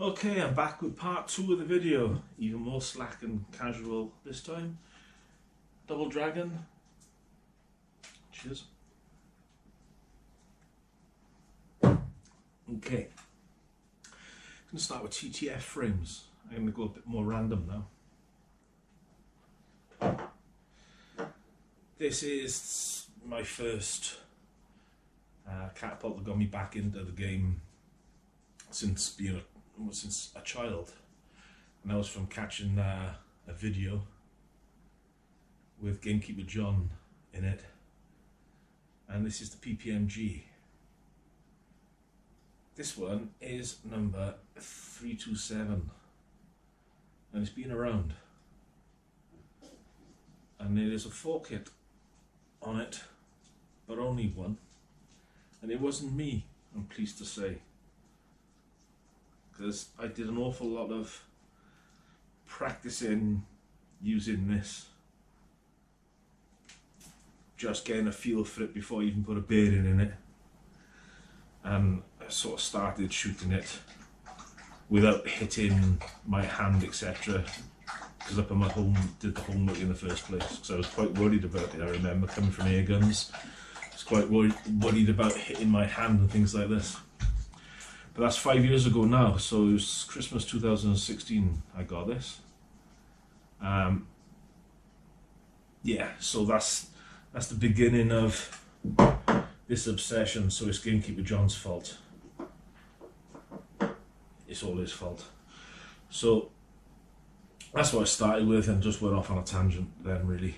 Okay, I'm back with part 2 of the video, even more slack and casual this time. Double Dragon. Cheers. Okay, I'm going to start with TTF frames. I'm going to go a bit more random now. This is my first Catapult that got me back into the game since a child, and that was from catching a video with Gamekeeper John in it, and this is the PPMG. This one is number 327 and it's been around, and there is a 4-kit on it, but only one, and it wasn't me, I'm pleased to say, because I did an awful lot of practicing using this, just getting a feel for it before I even put a bearing in it, and I sort of started shooting it without hitting my hand, etc., because up at my home did the homework in the first place, because I was quite worried about it. I remember coming from air guns, I was quite worried about hitting my hand and things like this. But that's 5 years ago now, so it was Christmas 2016 I got this. Yeah, so that's the beginning of this obsession, so it's Gamekeeper John's fault. It's all his fault. So that's what I started with and just went off on a tangent then, really.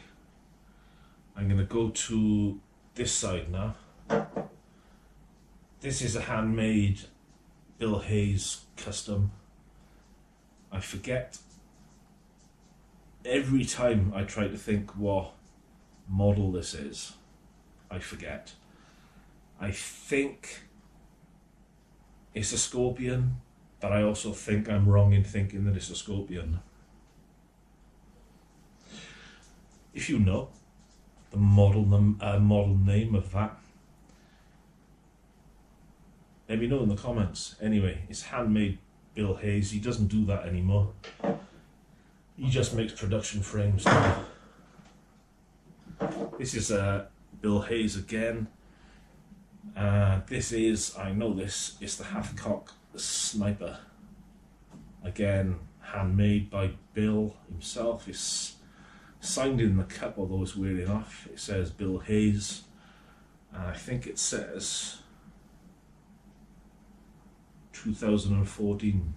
I'm going to go to this side now. This is a handmade Bill Hayes custom. I forget every time I try to think what model this is. I forget. I think it's a Scorpion, but I also think I'm wrong in thinking that it's a Scorpion. If you know the model name of that, let me know in the comments. Anyway, it's handmade Bill Hayes. He doesn't do that anymore. He just makes production frames now. This is Bill Hayes again. This is, I know this, it's the Halfcock Sniper. Again, handmade by Bill himself. It's signed in the cup, although it's wearing off. It says Bill Hayes. And I think it says 2014,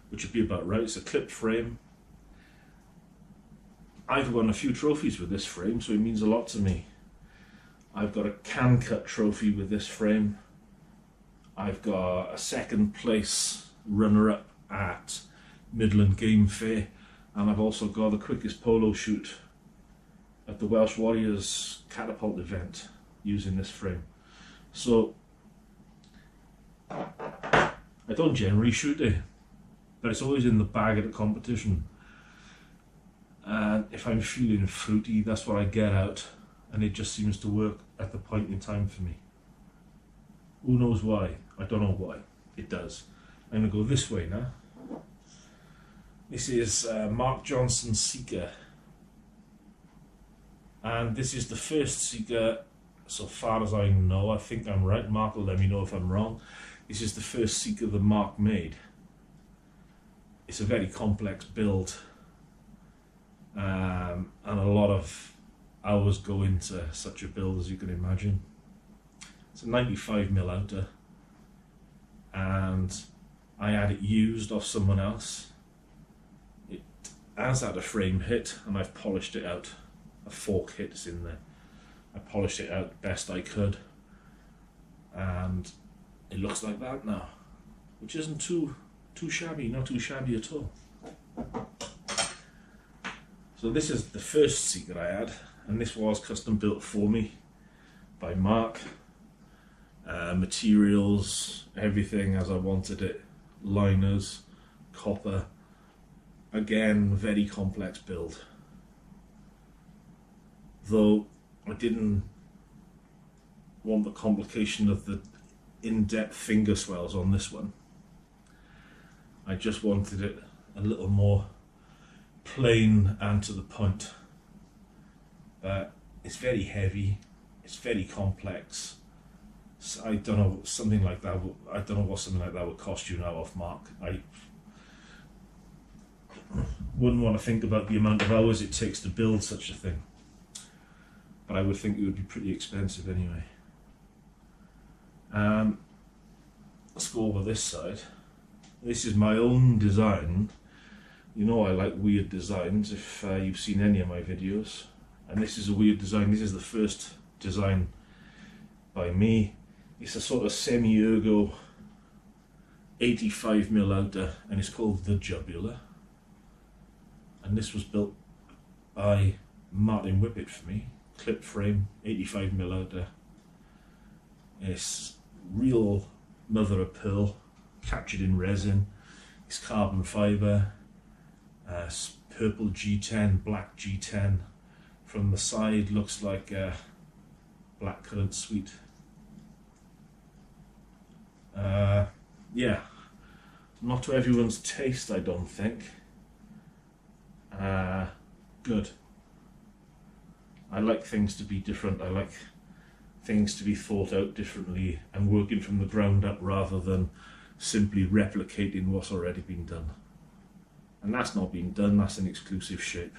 which would be about right. It's a clipped frame. I've won a few trophies with this frame, so it means a lot to me. I've got a can cut trophy with this frame. I've got a second place runner-up at Midland Game Fair, and I've also got the quickest polo shoot at the Welsh Warriors Catapult event using this frame. So I don't generally shoot it, but it's always in the bag at a competition, and if I'm feeling fruity, that's what I get out, and it just seems to work at the point in time for me. Who knows why? I don't know why. It does. I'm going to go this way now. This is Mark Johnson's Seeker, and this is the first Seeker, so far as I know. I think I'm right. Mark will let me know if I'm wrong. This is the first Seeker that Mark made. It's a very complex build, and a lot of hours go into such a build, as you can imagine. It's a 95mm outer, and I had it used off someone else. It has had a frame hit, and I've polished it out. A fork hit's in there. I polished it out best I could, and it looks like that now, which isn't too shabby, not too shabby at all. So this is the first Seeker I had, and this was custom built for me by Mark. Materials, everything as I wanted it. Liners, copper. Again, very complex build. Though I didn't want the complication of the in-depth finger swells on this one. I just wanted it a little more plain and to the point. But it's very heavy, it's very complex. So I don't know, something like that. I don't know what something like that would cost you now off mark. I wouldn't want to think about the amount of hours it takes to build such a thing, but I would think it would be pretty expensive anyway. Let's go over this side. This is my own design. You know I like weird designs if you've seen any of my videos, and this is a weird design. This is the first design by me. It's a sort of semi-ergo 85mm outer, and it's called the Jugular. And this was built by Martin Whippet for me. Clip frame, 85mm outer. It's real mother of pearl, captured in resin. It's carbon fibre, purple G10, black G10. From the side looks like blackcurrant sweet. Yeah, not to everyone's taste, I don't think. Good. I like things to be different. I like things to be thought out differently and working from the ground up rather than simply replicating what's already been done. And that's not been done, that's an exclusive shape.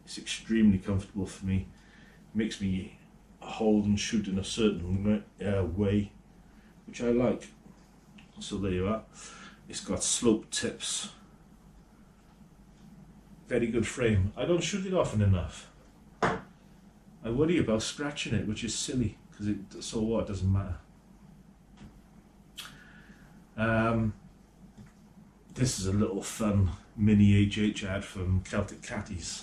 It's extremely comfortable for me. It makes me hold and shoot in a certain way, which I like. So there you are. It's got sloped tips. Very good frame. I don't shoot it often enough. I worry about scratching it, which is silly, because so what, it doesn't matter. This is a little fun mini HH ad from Celtic Catties.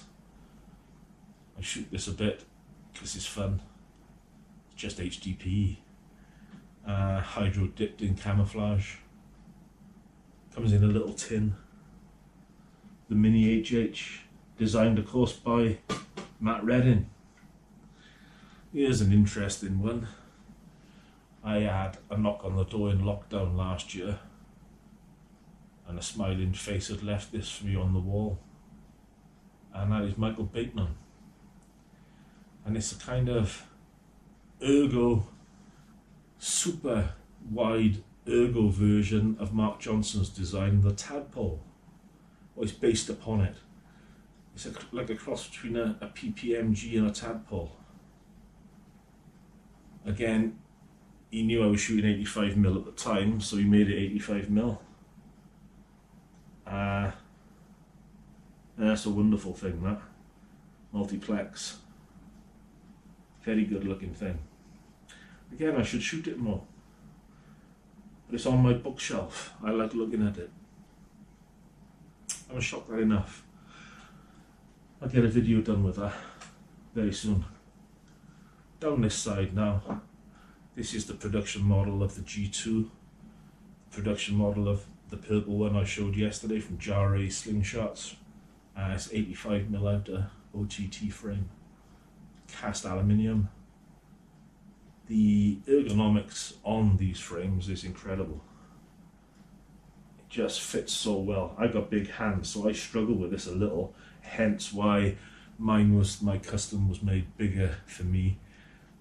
I shoot this a bit because it's fun. It's just HDPE. Hydro dipped in camouflage. Comes in a little tin. The mini HH, designed of course by Matt Redding. Here's an interesting one. I had a knock on the door in lockdown last year, and a smiling face had left this for me on the wall, and that is Michael Bateman. And it's a kind of ergo, super wide ergo version of Mark Johnson's design, the Tadpole. Or it's based upon it. It's like a cross between a PPMG and a Tadpole. Again, he knew I was shooting 85mm at the time, so he made it 85mm. That's a wonderful thing, that. Multiplex. Very good looking thing. Again, I should shoot it more. But it's on my bookshelf. I like looking at it. I haven't shot that enough. I'll get a video done with that very soon. Down this side now, this is the production model of the G2, production model of the purple one I showed yesterday from JRA Slingshots. It's 85mm outer OTT frame, cast aluminium. The ergonomics on these frames is incredible. It just fits so well. I got big hands, so I struggle with this a little, hence why my custom was made bigger for me,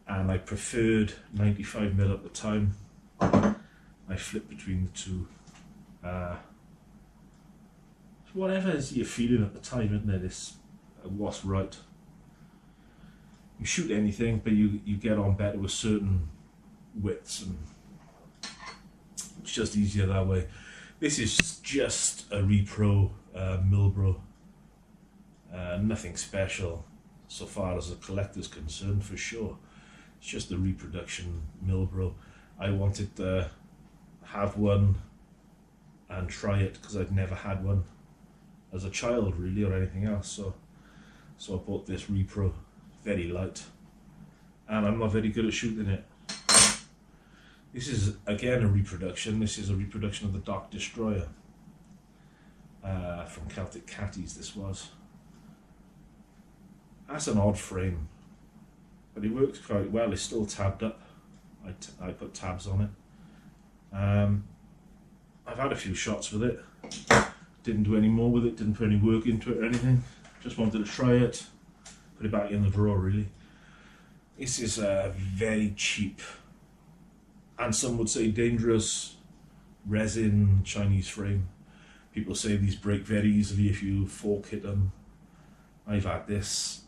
and I preferred 95mm at the time. I flipped between the two. Whatever you're feeling at the time, isn't it? It's what's right. You shoot anything, but you get on better with certain widths, and it's just easier that way. This is just a repro Milbro. Nothing special so far as a collector's concerned, for sure. It's just a reproduction Milbro. I wanted to have one and try it because I'd never had one as a child really, or anything else, so I bought this repro. Very light, and I'm not very good at shooting it. This is again a reproduction. This is a reproduction of the Dark Destroyer from Celtic Catties. This was. That's an odd frame, but it works quite well. It's still tabbed up. I put tabs on it. I've had a few shots with it. Didn't do any more with it, didn't put any work into it or anything. Just wanted to try it, put it back in the drawer really. This is a very cheap, and some would say dangerous, resin Chinese frame. People say these break very easily if you fork hit them. I've had this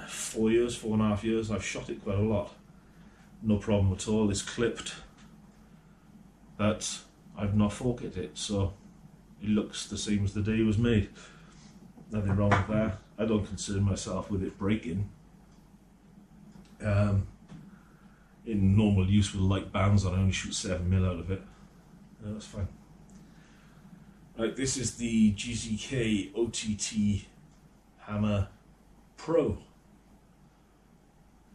4 years, 4.5 years. I've shot it quite a lot. No problem at all. It's clipped, but I've not forked it, so it looks the same as the day it was made. Nothing wrong with that. I don't concern myself with it breaking. In normal use with light bands, I only shoot 7mm out of it. That's fine. Right, this is the GZK OTT Hammer Pro.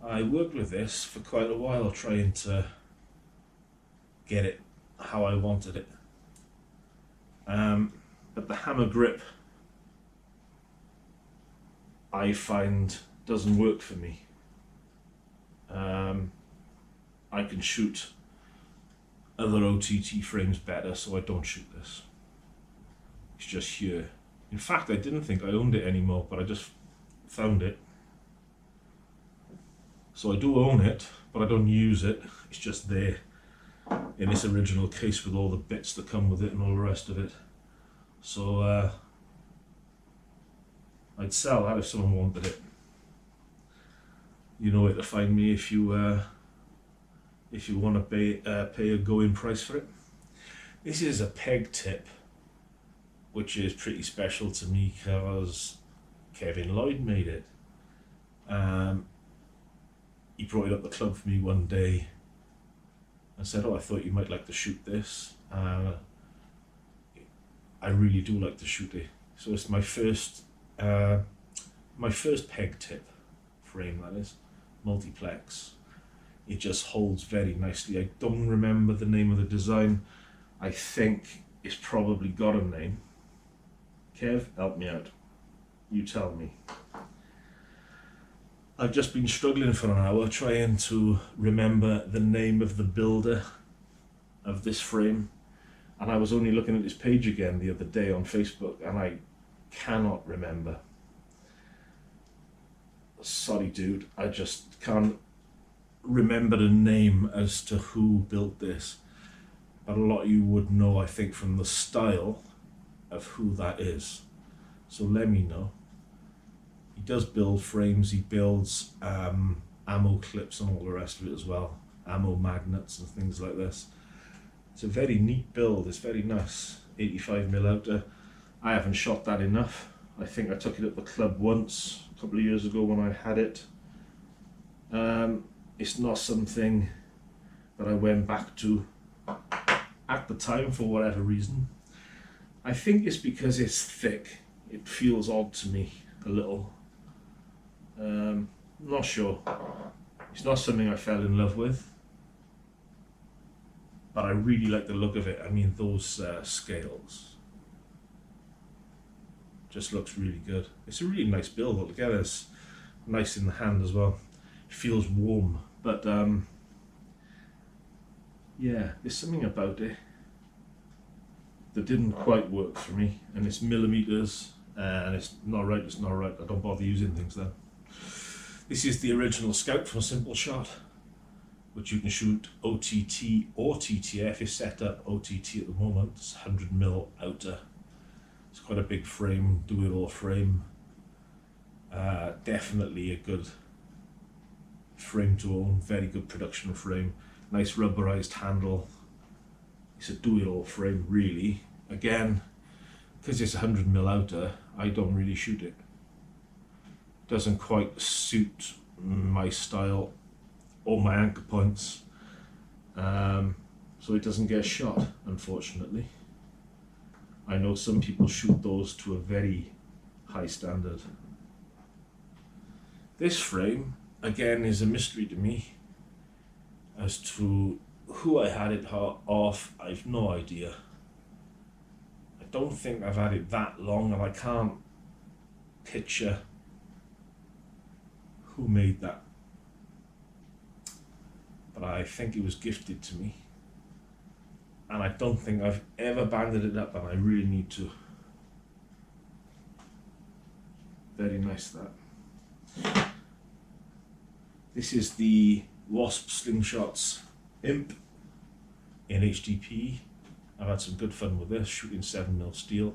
I worked with this for quite a while trying to get it how I wanted it. But the hammer grip I find doesn't work for me. I can shoot other OTT frames better, so I don't shoot this. It's just here. In fact, I didn't think I owned it anymore, but I just found it. So I do own it, but I don't use it. It's just there in its original case with all the bits that come with it and all the rest of it. So I'd sell that if someone wanted it. You know where to find me if you want to pay a going price for it. This is a peg tip, which is pretty special to me because Kevin Lloyd made it. He brought it up the club for me one day and said, "Oh, I thought you might like to shoot this." I really do like to shoot it. So it's my first peg tip frame, that is, multiplex. It just holds very nicely. I don't remember the name of the design. I think it's probably got a name. Kev, help me out. You tell me. I've just been struggling for an hour trying to remember the name of the builder of this frame, and I was only looking at his page again the other day on Facebook and I cannot remember. Sorry dude, I just can't remember the name as to who built this, but a lot of you would know, I think, from the style of who that is, so let me know. He does build frames, he builds ammo clips and all the rest of it as well, ammo magnets and things like this. It's a very neat build, it's very nice. 85mm outer. I haven't shot that enough. I think I took it at the club once, a couple of years ago when I had it. It's not something that I went back to at the time for whatever reason. I think it's because it's thick. It feels odd to me, a little. Not sure. It's not something I fell in love with, but I really like the look of it. I mean, those scales just looks really good. It's a really nice build altogether. It's nice in the hand as well. It feels warm, but yeah, there's something about it that didn't quite work for me, and it's millimeters, and it's not right. It's not right. I don't bother using things then. This is the original Scout from Simple Shot, which you can shoot OTT or TTF. It's set up OTT at the moment. It's 100mm outer. It's quite a big frame, do-it-all frame. Definitely a good frame to own, very good production frame. Nice rubberized handle. It's a do-it-all frame, really. Again, because it's 100mm outer, I don't really shoot it. Doesn't quite suit my style or my anchor points, so it doesn't get shot, unfortunately. I know some people shoot those to a very high standard. This frame, again, is a mystery to me as to who I had it off. I've no idea. I don't think I've had it that long, and I can't picture who made that, but I think it was gifted to me, and I don't think I've ever banded it up, and I really need to. Very nice that. This is the Wasp Slingshots Imp in HDP. I've had some good fun with this, shooting 7mm steel,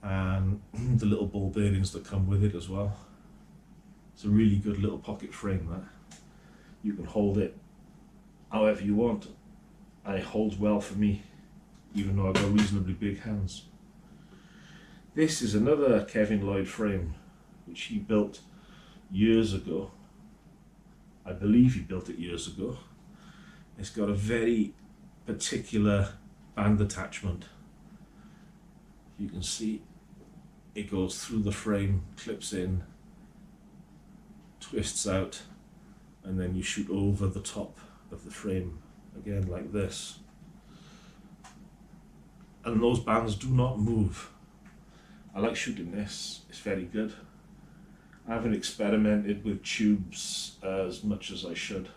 and the little ball bearings that come with it as well. It's a really good little pocket frame that. You can hold it however you want, and it holds well for me, even though I've got reasonably big hands. This is another Kevin Lloyd frame, which he built years ago. I believe he built it years ago. It's got a very particular band attachment. You can see it goes through the frame, clips in, twists out, and then you shoot over the top of the frame again like this. And those bands do not move. I like shooting this, it's very good. I haven't experimented with tubes as much as I should.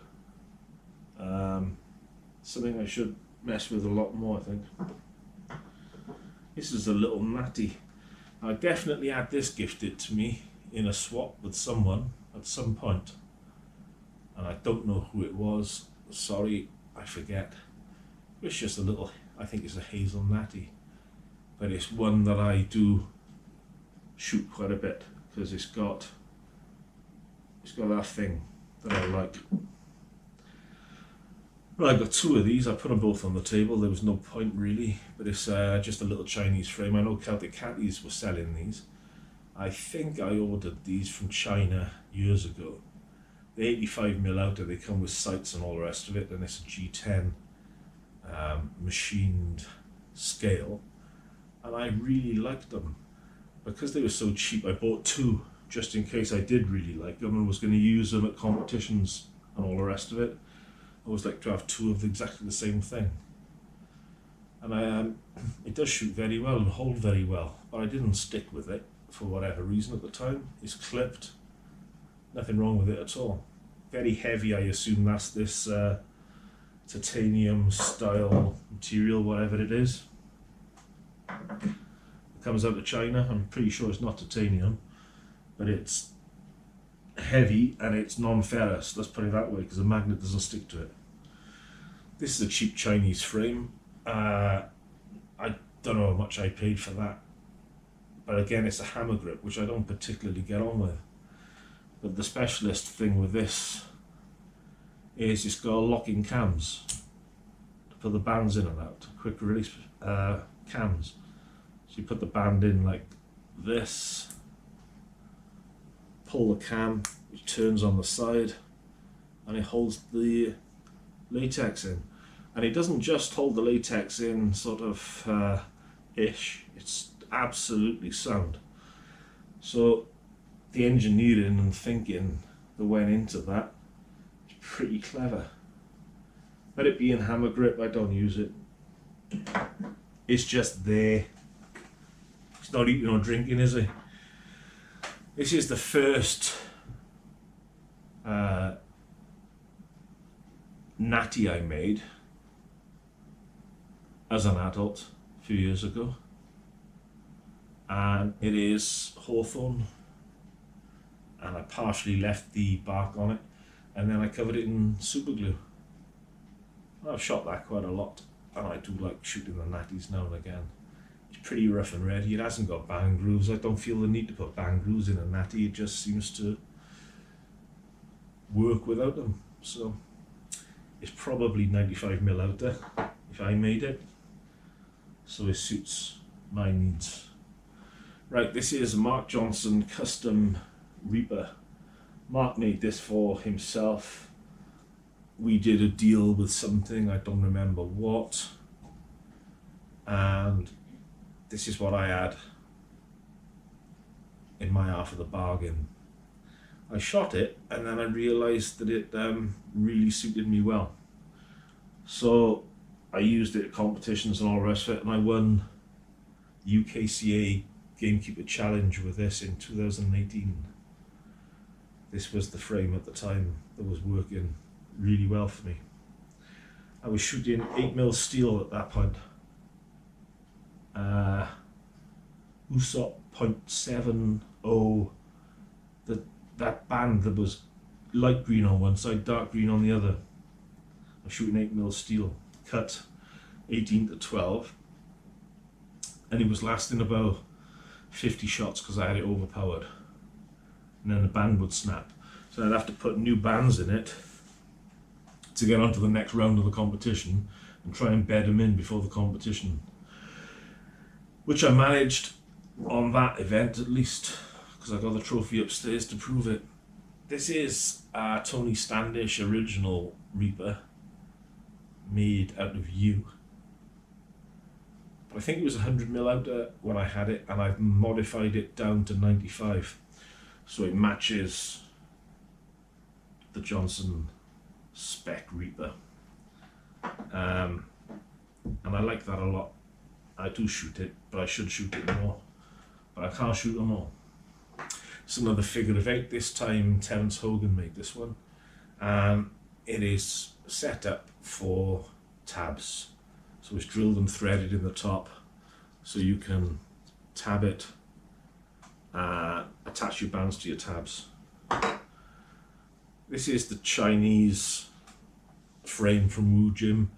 Something I should mess with a lot more, I think. This is a little natty. I definitely had this gifted to me in a swap with someone at some point, and I don't know who it was. Sorry, I forget. It's just a little, I think it's a hazel natty, but it's one that I do shoot quite a bit because it's got that thing that I like. Well, I got two of these. I put them both on the table. There was no point really, but it's just a little Chinese frame. I know Celtic Catties were selling these. I think I ordered these from China years ago. The 85mm outer, they come with sights and all the rest of it, and it's a G10 machined scale, and I really liked them. Because they were so cheap, I bought two just in case I did really like them and was going to use them at competitions and all the rest of it. I always like to have two of exactly the same thing. And it does shoot very well and hold very well, but I didn't stick with it for whatever reason at the time. It's clipped, nothing wrong with it at all. Very heavy, I assume that's this titanium style material, whatever it is. It comes out of China. I'm pretty sure it's not titanium, but it's heavy and it's non-ferrous, let's put it that way, because the magnet doesn't stick to it. This is a cheap Chinese frame. I don't know how much I paid for that, but again, it's a hammer grip, which I don't particularly get on with. But the specialist thing with this is it's got locking cams to put the bands in and out, quick release cams. So you put the band in like this, pull the cam, which turns on the side, and it holds the latex in. And it doesn't just hold the latex in sort of ish, it's absolutely sound. So the engineering and thinking that went into that is pretty clever. But it being hammer grip, I don't use it. It's just there. It's not eating or drinking, is it? This is the first natty I made as an adult a few years ago, and it is hawthorn, and I partially left the bark on it and then I covered it in super glue. I've shot that quite a lot, and I do like shooting the natties now and again. It's pretty rough and ready. It hasn't got bang grooves. I don't feel the need to put bang grooves in a natty. It just seems to work without them. So it's probably 95mm out there if I made it. So it suits my needs. Right, this is Mark Johnson Custom Reaper. Mark made this for himself. We did a deal with something, I don't remember what, and this is what I had in my half of the bargain. I shot it and then I realised that it really suited me well. So I used it at competitions and all the rest of it, and I won UKCA Gamekeeper Challenge with this in 2018. This was the frame at the time that was working really well for me. I was shooting 8mm steel at that point. Usop 0.7 oh, that band that was light green on one side, dark green on the other. I'm shooting 8mm steel, cut 18 to 12, and it was lasting about 50 shots because I had it overpowered, and then the band would snap. So I'd have to put new bands in it to get onto the next round of the competition and try and bed them in before the competition, which I managed on that event at least, because I got the trophy upstairs to prove it. This is a Tony Standish original Reaper made out of yew. But I think it was 100mm outer when I had it, and I've modified it down to 95, so it matches the Johnson spec Reaper. And I like that a lot. I do shoot it, but I should shoot it more, but I can't shoot them all. It's another figure of 8 this time. Terence Hogan made this one, and it is set up for tabs, so it's drilled and threaded in the top so you can tab it, attach your bands to your tabs. This is the Chinese frame from Wu Jim.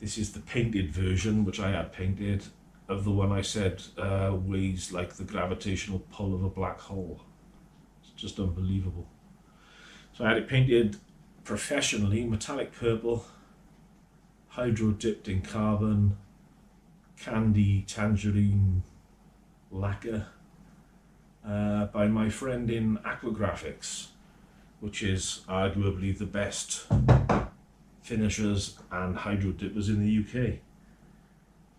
This is the painted version, which I had painted, of the one I said weighs like the gravitational pull of a black hole. It's just unbelievable. So I had it painted professionally, metallic purple, hydro dipped in carbon, candy tangerine lacquer, by my friend in Aquagraphics, which is arguably the best finishers and hydro dippers in the UK.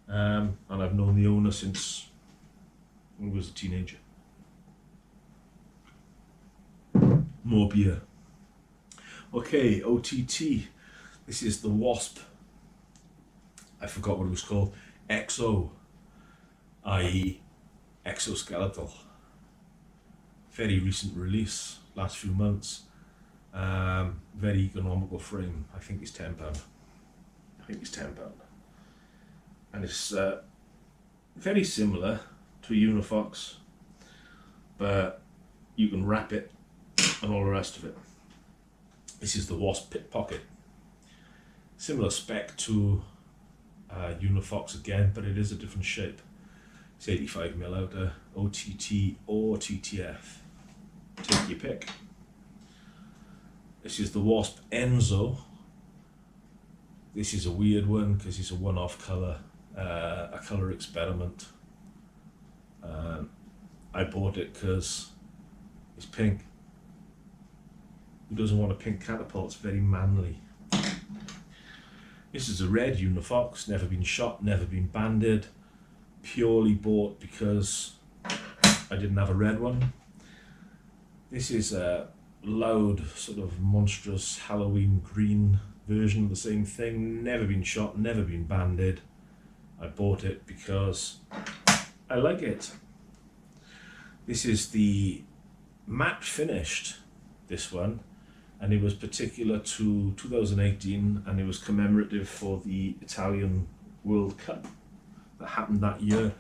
And I've known the owner since I was a teenager. More beer. Okay, OTT. This is the Wasp. I forgot what it was called. XO, i.e. exoskeletal. Very recent release, last few months. Very economical frame. I think it's £10. And it's very similar to a unifox, but you can wrap it and all the rest of it. This is the Wasp pit pocket. Similar spec to unifox again, but it is a different shape. It's 85mm outer, OTT or TTF. Take your pick. This is the Wasp Enzo. This is a weird one because it's a one-off colour, a colour experiment. I bought it because it's pink. Who doesn't want a pink Catapult? It's very manly. This is a red unifox, never been shot, never been banded. Purely bought because I didn't have a red one. This is a loud, sort of monstrous Halloween green version of the same thing. Never been shot, never been banded. I bought it because I like it. This is the matte finished, this one, and it was particular to 2018, and it was commemorative for the Italian World Cup that happened that year.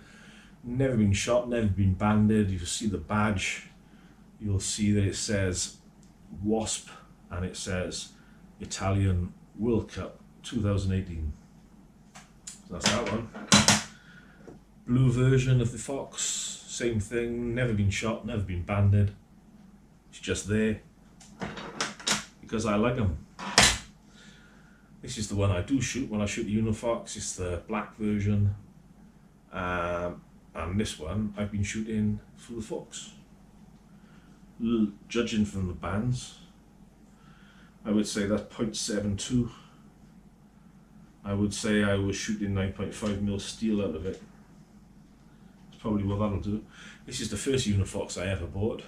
Never been shot, never been banded. You see the badge, you'll see that it says Wasp and it says Italian World Cup 2018. So that's that one. Blue version of the Fox, same thing, never been shot, never been banded. It's just there because I like them. This is the one I do shoot when I shoot the unifox. It's the black version. And this one I've been shooting for the Fox. Judging from the bands, I would say that's 0.72. I would say I was shooting 9.5mm steel out of it. That's probably what that'll do. This is the first unifox I ever bought,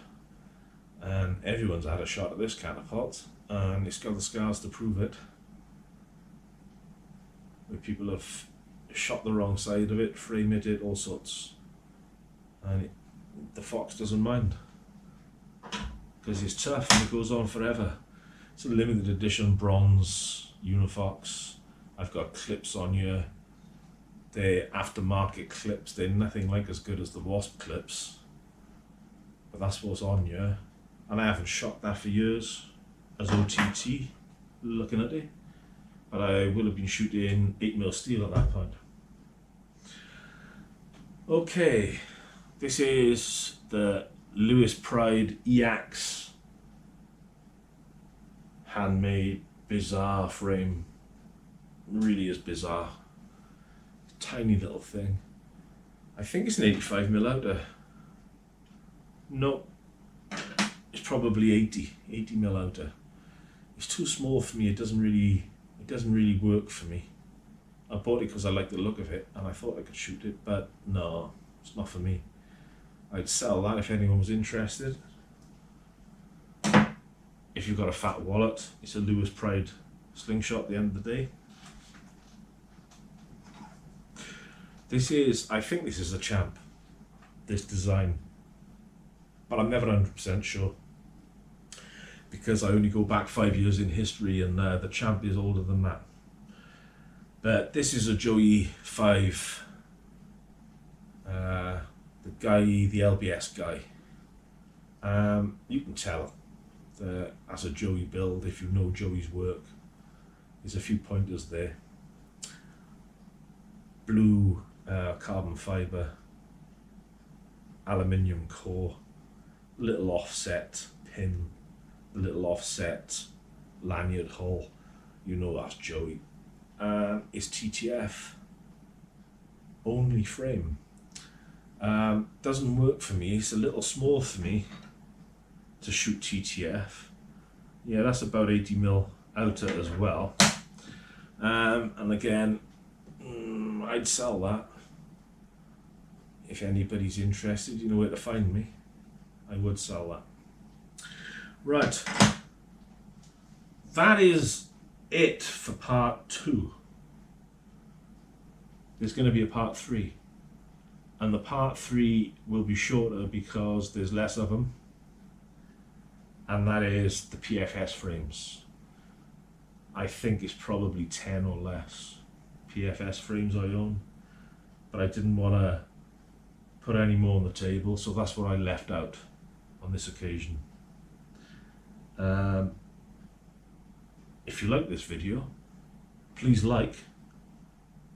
and everyone's had a shot at this Catapult, and it's got the scars to prove it. Where people have shot the wrong side of it, frame it, all sorts. And the Fox doesn't mind, because it's tough and it goes on forever. It's a limited edition bronze unifox. I've got clips on here. They're aftermarket clips. They're nothing like as good as the Wasp clips. but that's what's on here, and I haven't shot that for years as OTT looking at it, but I will have been shooting 8mm steel at that point. Okay, this is the Lewis Pride EX handmade bizarre frame. Really is bizarre. Tiny little thing. I think it's an 85mm outer. No, it's probably 80mm outer. It's too small for me. It doesn't really work for me. I bought it because I like the look of it and I thought I could shoot it, but no, it's not for me. I'd sell that if anyone was interested. If you've got a fat wallet, it's a Lewis Pride Slingshot at the end of the day. I think this is a champ, this design, but I'm never 100% sure because I only go back 5 years in history, and the champ is older than that. But this is a Joey 5, the LBS guy. You can tell as a Joey build if you know Joey's work. There's a few pointers there. Blue carbon fibre, aluminium core, little offset pin, little offset lanyard hole. You know that's Joey. It's TTF only frame. Doesn't work for me. It's a little small for me to shoot TTF. Yeah, that's about 80mm outer as well. And again, I'd sell that. If anybody's interested, you know where to find me. I would sell that. Right. That is it for part 2. There's going to be a part 3. And the part 3 will be shorter because there's less of them. And that is the PFS frames. I think it's probably 10 or less PFS frames I own. But I didn't want to put any more on the table, so that's what I left out on this occasion. If you like this video, please like,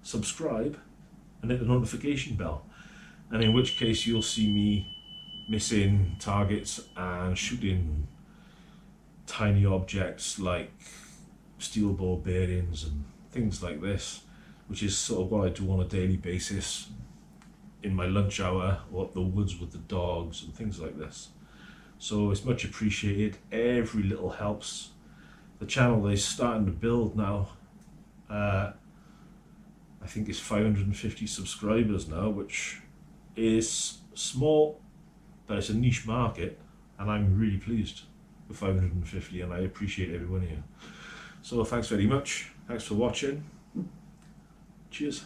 subscribe, and hit the notification bell. And in which case you'll see me missing targets and shooting tiny objects like steel ball bearings and things like this, which is sort of what I do on a daily basis in my lunch hour or up the woods with the dogs and things like this. So it's much appreciated. Every little helps. The channel is starting to build now. I think it's 550 subscribers now, which is small, but it's a niche market, and I'm really pleased with 550, and I appreciate everyone here. So thanks very much. Thanks for watching. Cheers.